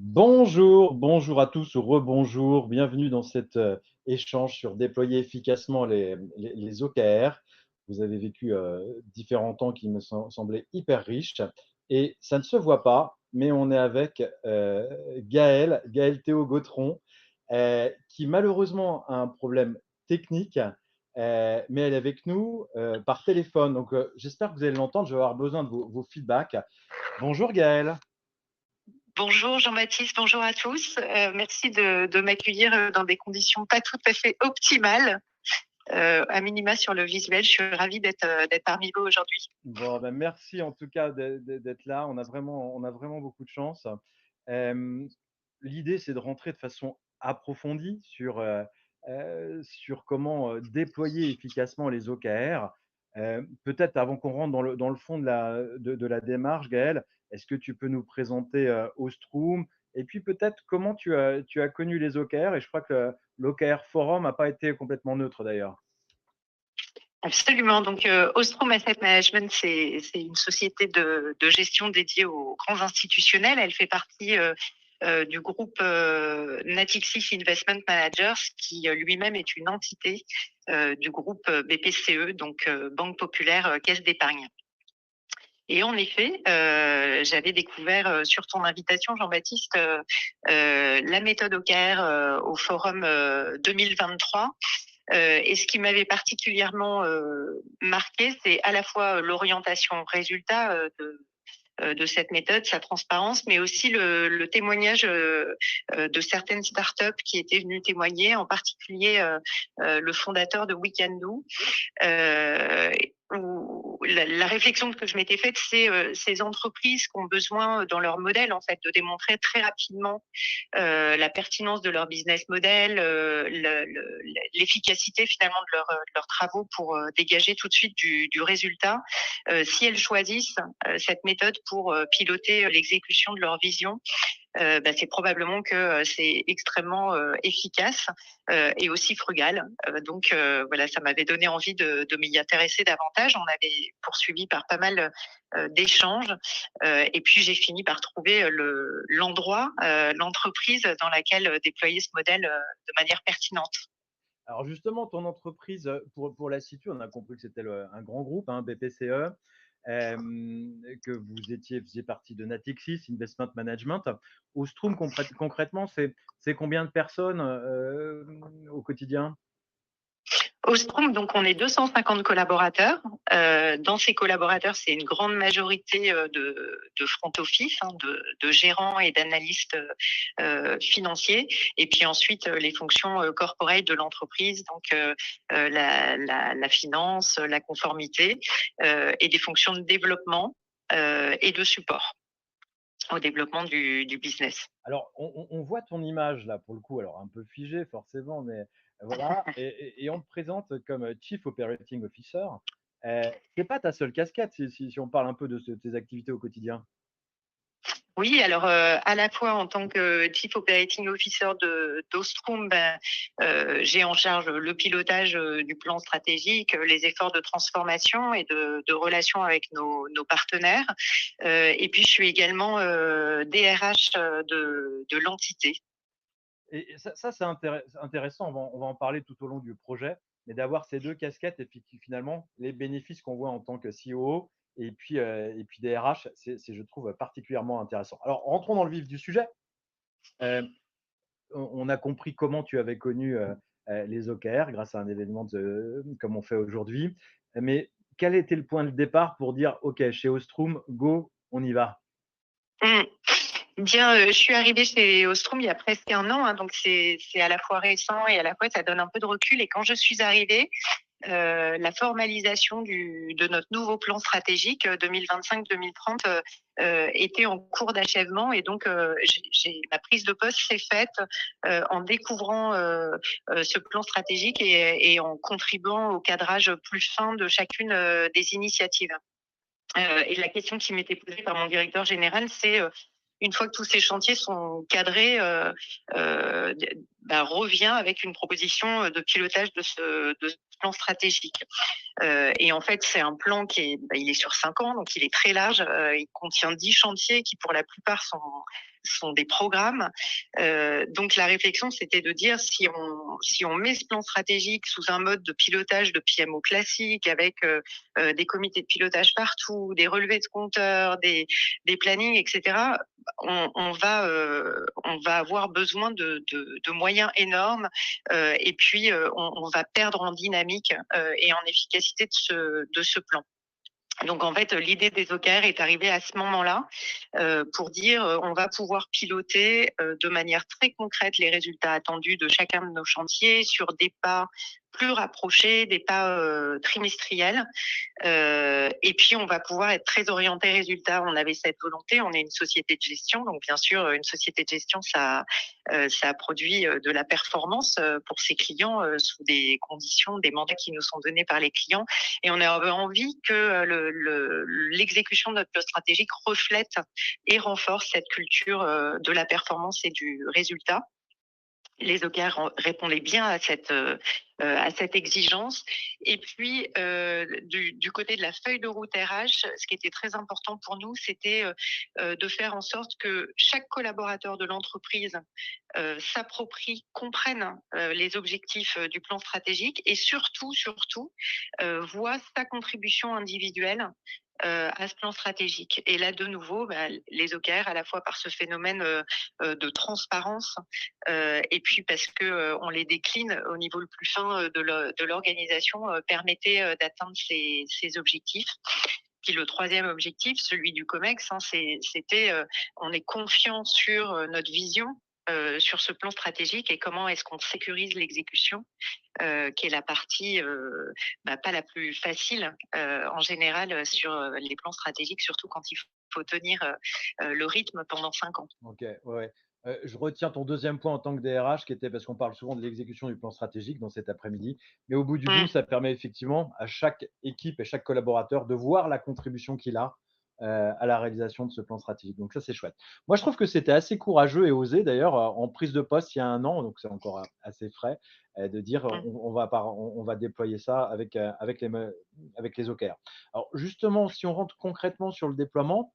Bonjour, bonjour à tous ou rebonjour, bienvenue dans cet échange sur déployer efficacement les OKR. Vous avez vécu différents temps qui me semblaient hyper riches et ça ne se voit pas, mais on est avec Gaël Théo Gautron, qui malheureusement a un problème technique, mais elle est avec nous par téléphone. Donc j'espère que vous allez l'entendre, je vais avoir besoin de vos feedbacks. Bonjour Gaël. Bonjour Jean-Baptiste, bonjour à tous. Merci de m'accueillir dans des conditions pas tout à fait optimales. À minima sur le visuel, je suis ravie d'être parmi vous aujourd'hui. Bon, ben merci en tout cas d'être là. On a vraiment beaucoup de chance. Euh, L'idée, c'est de rentrer de façon approfondie sur comment déployer efficacement les OKR. Peut-être avant qu'on rentre dans le fond de la démarche, Gaël, est-ce que tu peux nous présenter Ostrom et puis peut-être comment tu as connu les OKR? Et je crois que l'OKR Forum n'a pas été complètement neutre d'ailleurs. Absolument. Donc, Ostrom Asset Management, c'est une société de gestion dédiée aux grands institutionnels. Elle fait partie du groupe Natixis Investment Managers, qui lui-même est une entité du groupe BPCE, donc Banque Populaire Caisse d'Épargne. Et en effet, j'avais découvert sur ton invitation, Jean-Baptiste, la méthode OKR au forum 2023. Et ce qui m'avait particulièrement marqué, c'est à la fois l'orientation résultat de cette méthode, sa transparence, mais aussi le témoignage de certaines startups qui étaient venues témoigner, en particulier le fondateur de We Can Do. Où la réflexion que je m'étais faite, c'est ces entreprises qui ont besoin dans leur modèle, en fait, de démontrer très rapidement la pertinence de leur business model, l'efficacité finalement de leurs travaux pour dégager tout de suite du résultat. Si elles choisissent cette méthode pour piloter l'exécution de leur vision, c'est probablement que c'est extrêmement efficace et aussi frugal. Donc voilà, ça m'avait donné envie de m'y intéresser davantage. On avait poursuivi par pas mal d'échanges et puis j'ai fini par trouver l'endroit, l'entreprise dans laquelle déployer ce modèle de manière pertinente. Alors justement, ton entreprise, pour la situer, on a compris que c'était un grand groupe, hein, BPCE, que faisiez partie de Natixis Investment Management. Ostrom, concrètement, c'est combien de personnes au quotidien? Ostrom, donc on est 250 collaborateurs. Dans ces collaborateurs, c'est une grande majorité de front office, hein, de gérants et d'analystes financiers. Et puis ensuite, les fonctions corporate de l'entreprise, donc la finance, la conformité et des fonctions de développement et de support au développement du business. Alors, on voit ton image là, pour le coup, alors un peu figée forcément, mais voilà, et on te présente comme Chief Operating Officer. C'est pas ta seule casquette si on parle un peu de tes activités au quotidien. Oui, alors à la fois en tant que Chief Operating Officer d'Ostrom, j'ai en charge le pilotage du plan stratégique, les efforts de transformation et de relations avec nos partenaires. Et puis je suis également DRH de l'entité. Et ça c'est intéressant, on va en parler tout au long du projet, mais d'avoir ces deux casquettes et puis finalement les bénéfices qu'on voit en tant que CEO et puis DRH, je trouve particulièrement intéressant. Alors rentrons dans le vif du sujet. On a compris comment tu avais connu les OKR grâce à un événement comme on fait aujourd'hui. Mais quel était le point de départ pour dire OK, chez Ostrom, go, on y va? Mmh. Bien, je suis arrivée chez Ostrom il y a presque un an, hein, donc c'est à la fois récent et à la fois ça donne un peu de recul. Et quand je suis arrivée, la formalisation de notre nouveau plan stratégique 2025-2030 était en cours d'achèvement, et donc ma prise de poste s'est faite en découvrant ce plan stratégique et en contribuant au cadrage plus fin de chacune des initiatives. Et la question qui m'était posée par mon directeur général, c'est une fois que tous ces chantiers sont cadrés, revient avec une proposition de pilotage de ce plan stratégique. Et en fait, c'est un plan il est sur 5 ans, donc il est très large. Il contient 10 chantiers qui, pour la plupart, sont des programmes. Donc la réflexion, c'était de dire si on met ce plan stratégique sous un mode de pilotage de PMO classique, avec des comités de pilotage partout, des relevés de compteurs, des plannings, etc., on va avoir besoin de moyens énormes, et puis on va perdre en dynamique et en efficacité de ce plan. Donc en fait, l'idée des OKR est arrivée à ce moment-là, pour dire, on va pouvoir piloter de manière très concrète les résultats attendus de chacun de nos chantiers sur des pas plus rapprochés, des pas trimestriels. Et puis, on va pouvoir être très orienté résultat. On avait cette volonté. On est une société de gestion, donc bien sûr, une société de gestion, ça produit de la performance pour ses clients sous des conditions, des mandats qui nous sont donnés par les clients. Et on avait envie que l'exécution de notre plan stratégique reflète et renforce cette culture de la performance et du résultat. Les OKR répondaient bien à cette exigence. Et puis, du côté de la feuille de route RH, ce qui était très important pour nous, c'était de faire en sorte que chaque collaborateur de l'entreprise s'approprie, comprenne les objectifs du plan stratégique et surtout, voit sa contribution individuelle à ce plan stratégique. Et là, de nouveau, les OKR, à la fois par ce phénomène de transparence, et puis parce que on les décline au niveau le plus fin de l'organisation, permettait d'atteindre ces objectifs. Puis le troisième objectif, celui du COMEX, c'était on est confiant sur notre vision, sur ce plan stratégique et comment est-ce qu'on sécurise l'exécution, qui est la partie pas la plus facile en général sur les plans stratégiques, surtout quand il faut tenir le rythme pendant 5 ans. OK, ouais. Je retiens ton deuxième point en tant que DRH qui était parce qu'on parle souvent de l'exécution du plan stratégique dans cet après-midi, mais au bout du bout, Mmh. ça permet effectivement à chaque équipe et chaque collaborateur de voir la contribution qu'il a, à la réalisation de ce plan stratégique. Donc ça, c'est chouette. Moi, je trouve que c'était assez courageux et osé d'ailleurs, en prise de poste il y a 1 an, donc c'est encore assez frais, de dire Mmh. on va déployer ça avec les OKR. Alors justement, si on rentre concrètement sur le déploiement,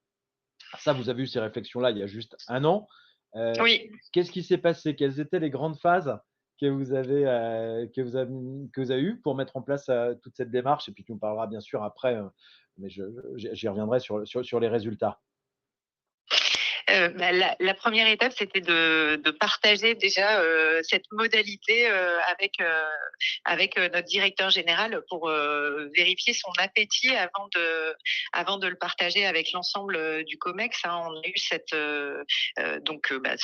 ça, vous avez eu ces réflexions-là il y a juste 1 an. Heu, Oui. Qu'est-ce qui s'est passé? Quelles étaient les grandes phases que vous avez eues pour mettre en place, toute cette démarche? Et puis tu nous parleras bien sûr après, mais j'y reviendrai sur les résultats. La première étape, c'était de partager déjà cette modalité avec notre directeur général pour vérifier son appétit avant de le partager avec l'ensemble du COMEX. Hein. On a eu ce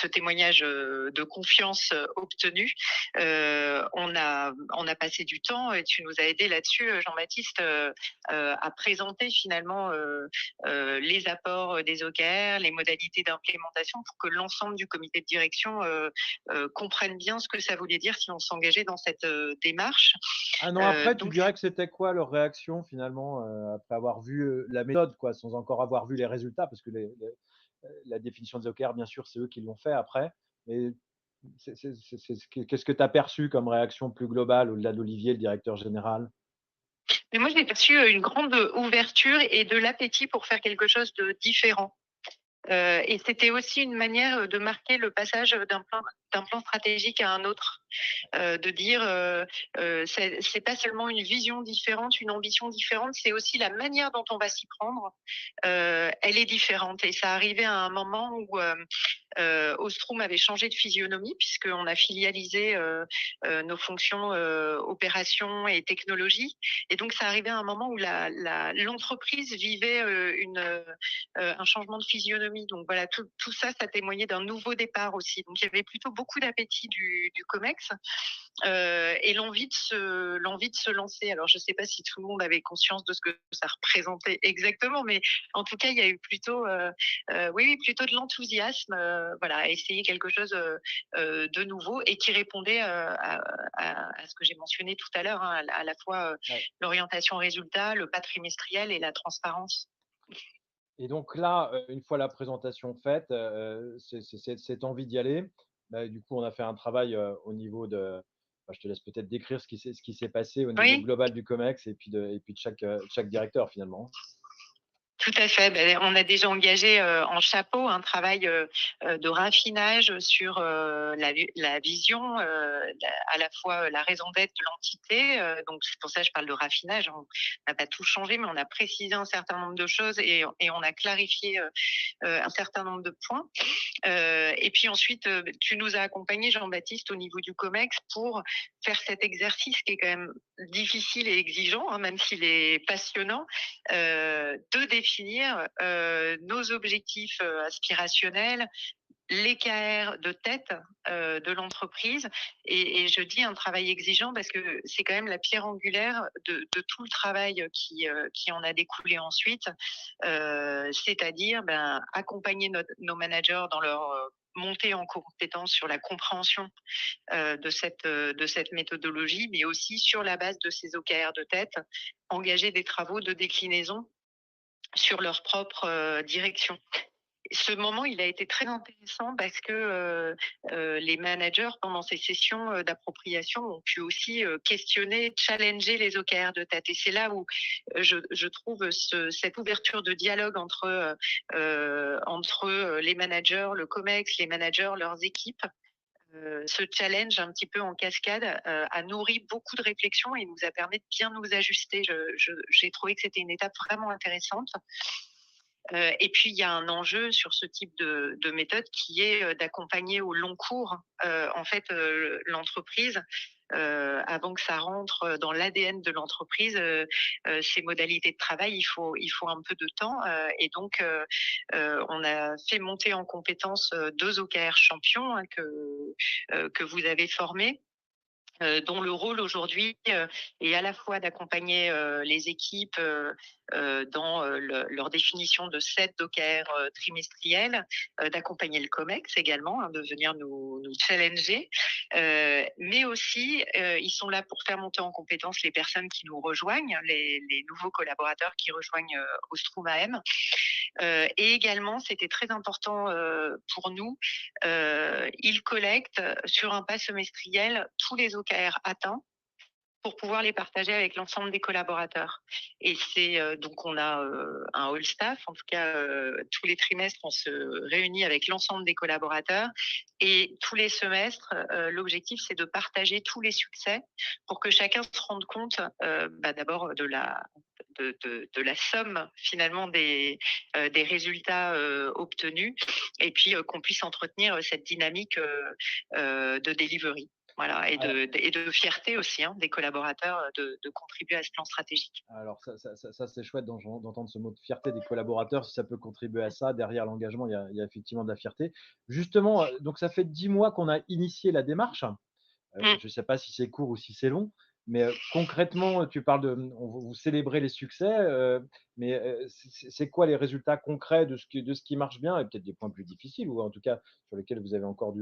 témoignage de confiance obtenu. On a passé du temps et tu nous as aidé là-dessus, Jean-Baptiste, à présenter finalement les apports des OKR, les modalités d'implémentation pour que l'ensemble du comité de direction comprenne bien ce que ça voulait dire si on s'engageait dans cette démarche. 1 an après, tu Donc, dirais que c'était quoi leur réaction finalement, après avoir vu, la méthode quoi, sans encore avoir vu les résultats? Parce que la définition des OKR, bien sûr, c'est eux qui l'ont fait après. Mais qu'est-ce que tu as perçu comme réaction plus globale au-delà d'Olivier, le directeur général? mais moi, j'ai perçu une grande ouverture et de l'appétit pour faire quelque chose de différent. Et c'était aussi une manière de marquer le passage d'un plan stratégique à un autre. De dire c'est pas seulement une vision différente, une ambition différente, c'est aussi la manière dont on va s'y prendre. Elle est différente et ça arrivait à un moment où Ostrom avait changé de physionomie puisqu'on a filialisé nos fonctions opération et technologie. Et donc ça arrivait à un moment où l'entreprise vivait un changement de physionomie. Donc voilà, tout ça, ça témoignait d'un nouveau départ aussi. Donc il y avait plutôt beaucoup d'appétit du COMEX et l'envie de se lancer. Alors je ne sais pas si tout le monde avait conscience de ce que ça représentait exactement, mais en tout cas il y a eu plutôt, oui, plutôt de l'enthousiasme, voilà, à essayer quelque chose de nouveau et qui répondait à ce que j'ai mentionné tout à l'heure, hein, à la fois Ouais. l'orientation résultat, le pas trimestriel et la transparence. Et donc là, une fois la présentation faite, cette envie d'y aller, bah, du coup, on a fait un travail, au niveau de bah, je te laisse peut-être décrire ce qui s'est passé au niveau Oui. global du COMEX et puis de chaque directeur finalement. Tout à fait. Ben, on a déjà engagé, en chapeau un travail, de raffinage sur, la vision, à la fois la raison d'être de l'entité, donc c'est pour ça que je parle de raffinage. On n'a pas tout changé, mais on a précisé un certain nombre de choses et on a clarifié, un certain nombre de points. Et puis ensuite, tu nous as accompagnés, Jean-Baptiste, au niveau du COMEX pour faire cet exercice qui est quand même difficile et exigeant, hein, même s'il est passionnant, de définir nos objectifs aspirationnels, l'EKR de tête de l'entreprise. Et je dis un travail exigeant parce que c'est quand même la pierre angulaire de tout le travail qui en a découlé ensuite, c'est-à-dire accompagner nos managers dans leur montée en compétence sur la compréhension de cette méthodologie, mais aussi sur la base de ces OKR de tête, engager des travaux de déclinaison sur leur propre direction. Ce moment, il a été très intéressant parce que les managers, pendant ces sessions d'appropriation, ont pu aussi questionner, challenger les OKR de tête. Et c'est là où je trouve cette ouverture de dialogue entre les managers, le COMEX, les managers, leurs équipes. Ce challenge un petit peu en cascade a nourri beaucoup de réflexions et nous a permis de bien nous ajuster. J'ai trouvé que c'était une étape vraiment intéressante. Et puis, il y a un enjeu sur ce type de méthode qui est d'accompagner au long cours, en fait, l'entreprise. Avant que ça rentre dans l'ADN de l'entreprise, ces modalités de travail, il faut un peu de temps. Et donc, on a fait monter en compétence 2 OKR champions, hein, que vous avez formés, dont le rôle aujourd'hui est à la fois d'accompagner les équipes dans leur définition de 7 OKR trimestriels, d'accompagner le COMEX également, hein, de venir nous challenger, mais aussi ils sont là pour faire monter en compétence les personnes qui nous rejoignent, les nouveaux collaborateurs qui rejoignent Ostrom AM. Et également, c'était très important pour nous, ils collectent sur un pas semestriel tous les OKR atteints pour pouvoir les partager avec l'ensemble des collaborateurs. Et c'est donc on a un all staff, en tout cas tous les trimestres, on se réunit avec l'ensemble des collaborateurs et tous les semestres, l'objectif c'est de partager tous les succès pour que chacun se rende compte d'abord de la somme finalement des résultats obtenus et puis qu'on puisse entretenir cette dynamique de delivery. Voilà, et de fierté aussi hein, des collaborateurs de contribuer à ce plan stratégique. Alors ça c'est chouette d'entendre ce mot de fierté des collaborateurs, si ça peut contribuer à ça. Derrière l'engagement, il y a effectivement de la fierté. Justement, donc ça fait 10 mois qu'on a initié la démarche. Mm. Je ne sais pas si c'est court ou si c'est long, mais concrètement, tu parles de vous célébrez les succès, mais c'est quoi les résultats concrets de ce qui marche bien et peut-être des points plus difficiles ou en tout cas sur lesquels vous avez encore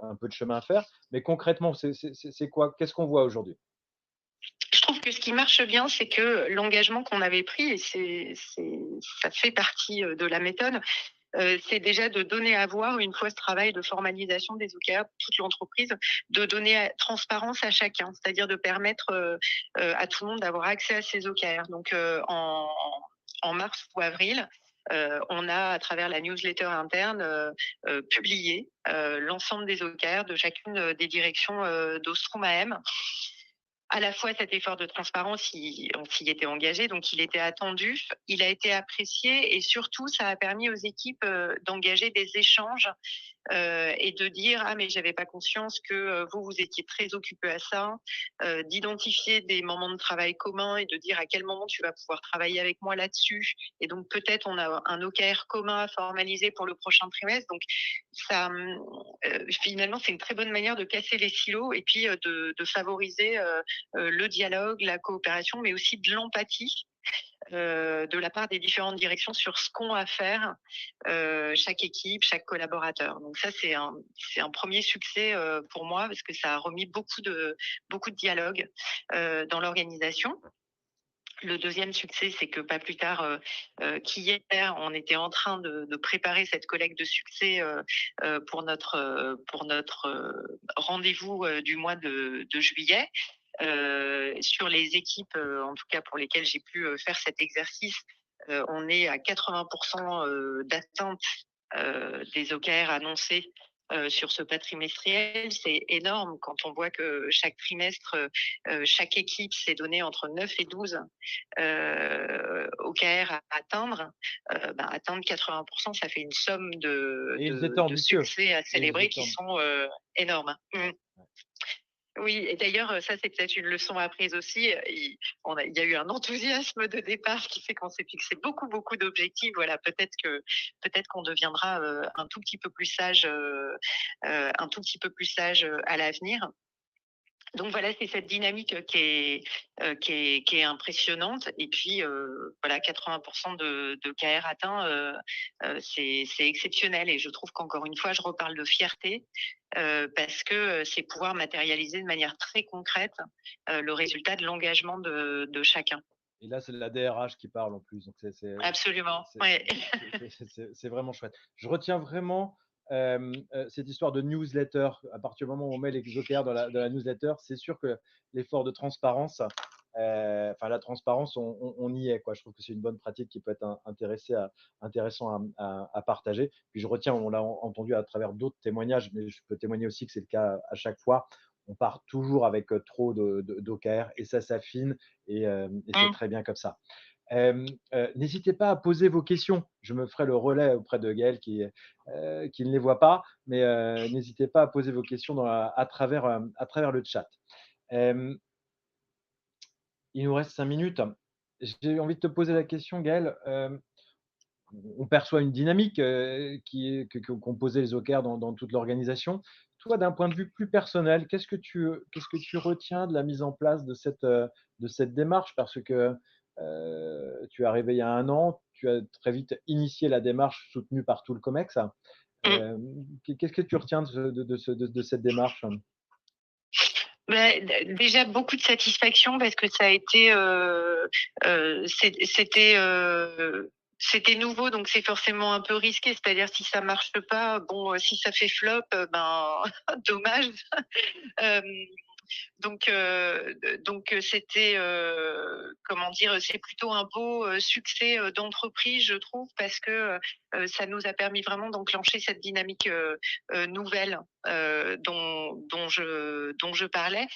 un peu de chemin à faire. Mais concrètement, c'est quoi? Qu'est-ce qu'on voit aujourd'hui? Je trouve que ce qui marche bien, c'est que l'engagement qu'on avait pris, et ça fait partie de la méthode, c'est déjà de donner à voir, une fois ce travail de formalisation des OKR pour toute l'entreprise, de donner transparence à chacun, c'est-à-dire de permettre à tout le monde d'avoir accès à ces OKR. Donc en mars ou avril, on a, à travers la newsletter interne, publié l'ensemble des OKR de chacune des directions d'Ostrom AM. À la fois cet effort de transparence, on s'y était engagé, donc il était attendu, il a été apprécié et surtout ça a permis aux équipes d'engager des échanges et de dire ah mais j'avais pas conscience que vous étiez très occupé à ça, d'identifier des moments de travail communs et de dire à quel moment tu vas pouvoir travailler avec moi là-dessus et donc peut-être on a un OKR commun à formaliser pour le prochain trimestre. Donc ça finalement c'est une très bonne manière de casser les silos et puis de favoriser le dialogue, la coopération, mais aussi de l'empathie de la part des différentes directions sur ce qu'ont à faire chaque équipe, chaque collaborateur. Donc ça, c'est un premier succès pour moi parce que ça a remis beaucoup de dialogue dans l'organisation. Le deuxième succès, c'est que pas plus tard qu'hier, on était en train de préparer cette collecte de succès pour notre rendez-vous du mois de juillet. Sur les équipes, en tout cas pour lesquelles j'ai pu faire cet exercice, on est à 80% d'atteinte des OKR annoncés sur ce pas trimestriel. C'est énorme quand on voit que chaque trimestre, chaque équipe s'est donné entre 9 et 12 OKR à atteindre. Atteindre 80%, ça fait une somme Et ils étaient de ambitieux. succès à Et ils célébrer étaient qui sont énormes. Oui, et d'ailleurs, ça, c'est peut-être une leçon apprise aussi. Il y a eu un enthousiasme de départ qui fait qu'on s'est fixé beaucoup, beaucoup d'objectifs. Voilà, peut-être qu'on deviendra un tout petit peu plus sage, à l'avenir. Donc voilà, c'est cette dynamique qui est impressionnante. Et puis voilà, 80% de KR atteints, c'est exceptionnel. Et je trouve qu'encore une fois, je reparle de fierté parce que c'est pouvoir matérialiser de manière très concrète le résultat de l'engagement de chacun. Et là, c'est la DRH qui parle en plus. Donc, Absolument. Ouais. c'est vraiment chouette. Je retiens vraiment cette histoire de newsletter. À partir du moment où on met les OKR dans la newsletter, c'est sûr que l'effort de transparence, la transparence, on y est, quoi. Je trouve que c'est une bonne pratique qui peut être intéressant à partager. Puis je retiens, on l'a entendu à travers d'autres témoignages, mais je peux témoigner aussi que c'est le cas à chaque fois. On part toujours avec trop d'OKR et ça s'affine et c'est très bien comme ça. N'hésitez pas à poser vos questions. Je me ferai le relais auprès de Gaël qui ne les voit pas, mais n'hésitez pas à poser vos questions à travers le chat. Il nous reste 5 minutes. J'ai envie de te poser la question, Gaël. On perçoit une dynamique qu'ont posé les OKR dans toute l'organisation. Toi, d'un point de vue plus personnel, qu'est-ce que tu retiens de la mise en place de cette démarche? Parce que tu es arrivé il y a 1 an, tu as très vite initié la démarche soutenue par tout le COMEX. Qu'est-ce que tu retiens de cette démarche? Déjà beaucoup de satisfaction parce que ça a été, c'était nouveau, donc c'est forcément un peu risqué. C'est-à-dire si ça marche pas, bon, si ça fait flop, dommage. Hem C'était, comment dire? C'est plutôt un beau, succès, d'entreprise, je trouve, parce que, ça nous a permis vraiment d'enclencher cette dynamique, nouvelle, dont je parlais.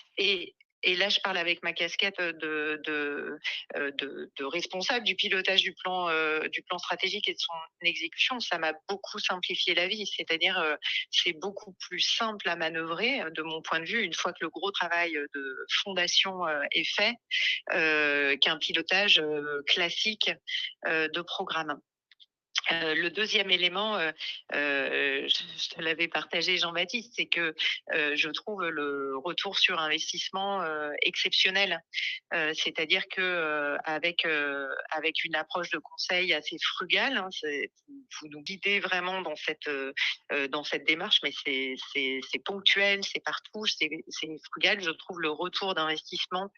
Et là, je parle avec ma casquette de responsable du pilotage du plan stratégique et de son exécution. Ça m'a beaucoup simplifié la vie. C'est-à-dire, c'est beaucoup plus simple à manœuvrer, de mon point de vue, une fois que le gros travail de fondation est fait, qu'un pilotage classique de programme. Le deuxième élément, je te l'avais partagé, Jean-Baptiste, c'est que je trouve le retour sur investissement exceptionnel. C'est-à-dire que avec une approche de conseil assez frugale, hein, vous nous guidez vraiment dans cette démarche, mais c'est ponctuel, c'est partout, c'est frugal. Je trouve le retour d'investissement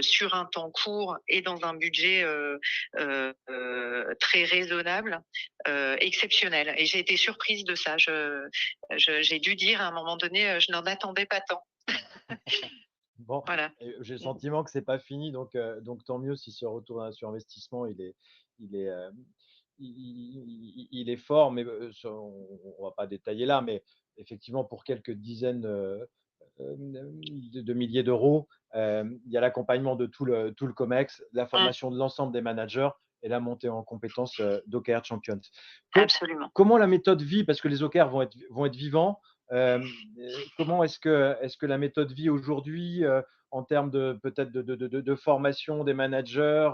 sur un temps court et dans un budget très raisonnable, exceptionnel. Et j'ai été surprise de ça. J'ai dû dire à un moment donné, je n'en attendais pas tant. Bon, Voilà. j'ai le sentiment que c'est pas fini, donc tant mieux si ce retour sur investissement, il est, il est fort, mais on va pas détailler là, mais effectivement, pour quelques dizaines de milliers d'euros, il y a l'accompagnement de tout le COMEX, la formation de l'ensemble des managers et la montée en compétences d'OKR Champions. Absolument. Comment la méthode vit, parce que les OKR vont être vivants, comment est-ce que la méthode vit aujourd'hui en termes peut-être de formation des managers,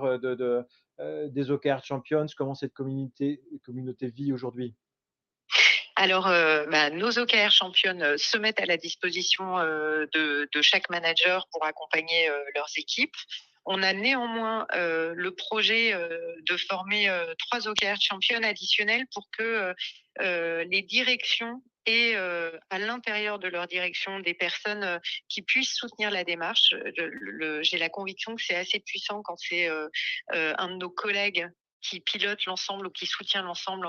des OKR Champions? Comment cette communauté vit aujourd'hui? Alors, nos OKR championnes se mettent à la disposition de chaque manager pour accompagner leurs équipes. On a néanmoins le projet de former 3 OKR championnes additionnelles pour que les directions à l'intérieur de leur direction des personnes, qui puissent soutenir la démarche. J'ai la conviction que c'est assez puissant quand c'est, un de nos collègues qui pilote l'ensemble ou qui soutient l'ensemble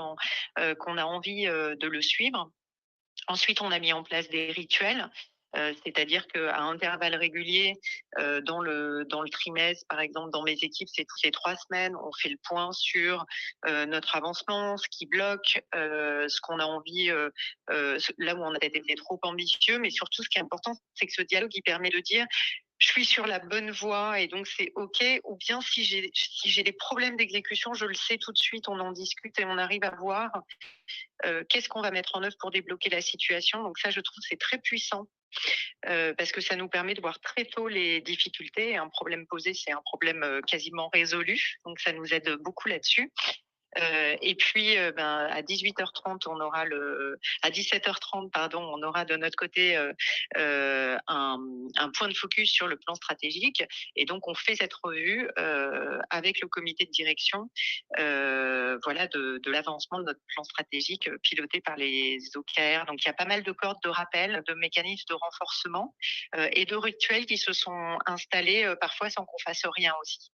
qu'on a envie, de le suivre. Ensuite, on a mis en place des rituels, c'est-à-dire qu'à intervalles réguliers, dans le trimestre, par exemple, dans mes équipes, c'est toutes les 3 semaines, on fait le point sur, notre avancement, ce qui bloque, ce qu'on a envie, là où on a peut-être été trop ambitieux, mais surtout ce qui est important, c'est que ce dialogue, il permet de dire: «Je suis sur la bonne voie et donc c'est OK», ou bien si j'ai des problèmes d'exécution, je le sais tout de suite, on en discute et on arrive à voir qu'est-ce qu'on va mettre en œuvre pour débloquer la situation. Donc ça, je trouve, c'est très puissant parce que ça nous permet de voir très tôt les difficultés. Un problème posé, c'est un problème quasiment résolu. Donc ça nous aide beaucoup là-dessus. Et puis, à 18h30, à 17h30, pardon, on aura de notre côté un point de focus sur le plan stratégique. Et donc, on fait cette revue avec le comité de direction, voilà, de l'avancement de notre plan stratégique piloté par les OKR. Donc, il y a pas mal de cordes de rappel, de mécanismes de renforcement et de rituels qui se sont installés parfois sans qu'on fasse rien aussi.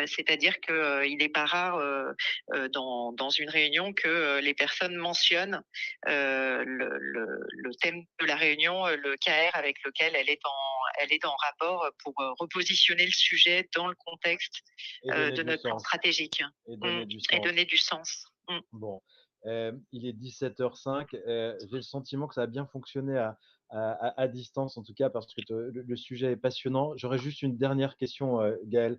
C'est-à-dire qu'il n'est pas rare dans une réunion que les personnes mentionnent le thème de la réunion, le KR avec lequel elle est en rapport pour repositionner le sujet dans le contexte Et donner de du notre plan sens. stratégique. Et donner du Et sens. donner du sens. Bon, il est 17h05. J'ai le sentiment que ça a bien fonctionné à distance, en tout cas, parce que le sujet est passionnant. J'aurais juste une dernière question, Gaël.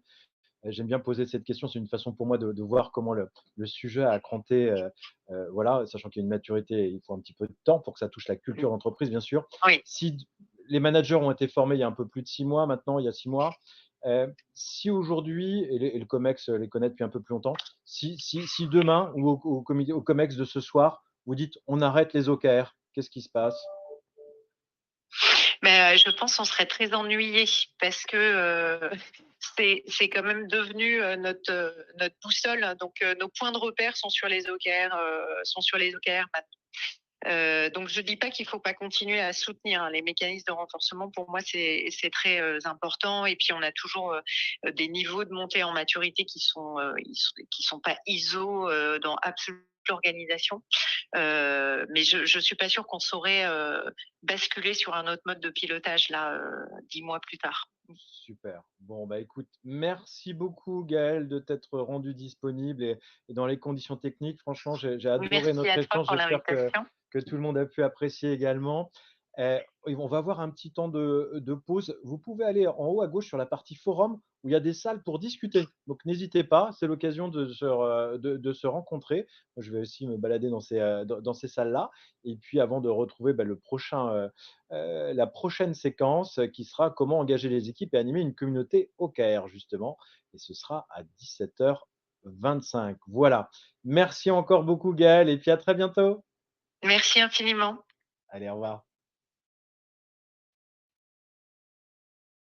J'aime bien poser cette question, c'est une façon pour moi de voir comment le sujet a cranté, voilà, sachant qu'il y a une maturité, il faut un petit peu de temps pour que ça touche la culture d'entreprise, bien sûr. Oui. Si les managers ont été formés il y a un peu plus de 6 mois maintenant, il y a 6 mois, si aujourd'hui, et le COMEX les connaît depuis un peu plus longtemps, si demain ou au COMEX de ce soir, vous dites on arrête les OKR, qu'est-ce qui se passe? Mais je pense qu'on serait très ennuyés parce que c'est quand même devenu notre boussole. Donc nos points de repère sont sur les OKR, maintenant. Donc je dis pas qu'il faut pas continuer à soutenir, hein. Les mécanismes de renforcement, pour moi, c'est très important. Et puis on a toujours des niveaux de montée en maturité qui sont pas ISO dans absolument l'organisation. Mais je suis pas sûre qu'on saurait basculer sur un autre mode de pilotage là 10 mois plus tard. Super. Bon, bah écoute, merci beaucoup Gaël de t'être rendu disponible et dans les conditions techniques. Franchement, j'ai adoré Merci notre à toi échange. pour J'espère l'invitation. que tout le monde a pu apprécier également. Et on va avoir un petit temps de pause. Vous pouvez aller en haut à gauche sur la partie forum où il y a des salles pour discuter. Donc n'hésitez pas, c'est l'occasion de se rencontrer. Moi, je vais aussi me balader dans ces salles-là. Et puis avant de retrouver bah, la prochaine séquence qui sera comment engager les équipes et animer une communauté OKR justement. Et ce sera à 17h25. Voilà. Merci encore beaucoup Gaël et puis à très bientôt. Merci infiniment. Allez, au revoir.